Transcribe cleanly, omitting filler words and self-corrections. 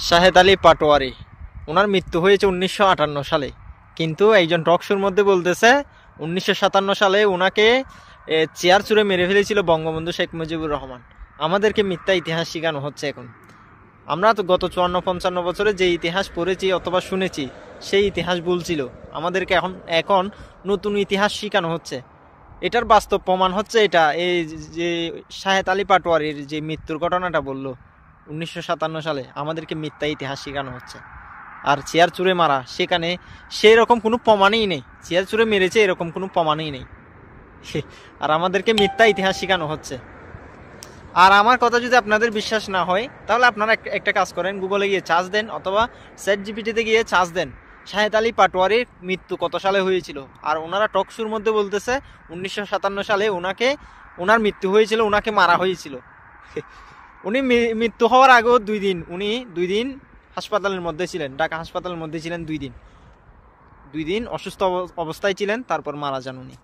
শাহেদ আলী পাটোয়ারি, ওনার মৃত্যু হয়েছে 1958 সালে, কিন্তু একজন টক শোর মধ্যে বলতেছে 1957 সালে ওনাকে চেয়ার চুরে মেরে ফেলেছিল বঙ্গবন্ধু শেখ মুজিবুর রহমান। আমাদেরকে মিথ্যা ইতিহাস শেখানো হচ্ছে এখন। আমরা তো গত 54-55 বছরে যে ইতিহাস পড়েছি অথবা শুনেছি সেই ইতিহাস ভুল ছিল, আমাদেরকে এখন নতুন ইতিহাস শেখানো হচ্ছে। এটার বাস্তব প্রমাণ হচ্ছে এটা, এই যে শাহেদ আলী পাটোয়ারির যে মৃত্যুর ঘটনাটা বললো 1957 সালে, আমাদেরকে মিথ্যা ইতিহাস শেখানো হচ্ছে। আর চেয়ার চুরে মারা, সেখানে সেই রকম কোনো প্রমাণই নেই, চেয়ার চুরে মেরেছে এরকম কোনো প্রমাণই নেই। আর আমাদেরকে মিথ্যা ইতিহাস শেখানো হচ্ছে। আর আমার কথা যদি আপনাদের বিশ্বাস না হয় তাহলে আপনারা একটা কাজ করেন, গুগলে গিয়ে চার্জ দেন অথবা চ্যাটজিপিটিতে গিয়ে চার্জ দেন শাহেদ আলী পাটোয়ারির মৃত্যু কত সালে হয়েছিল। আর ওনারা টকশোর মধ্যে বলতেছে 1957 সালে ওনার মৃত্যু হয়েছিল, ওনাকে মারা হয়েছিল। উনি মৃত্যু হওয়ার আগেও উনি 2 দিন হাসপাতালের মধ্যে ছিলেন, ঢাকা হাসপাতালের মধ্যে ছিলেন 2 দিন। 2 দিন অসুস্থ অবস্থায় ছিলেন, তারপর মারা যান উনি।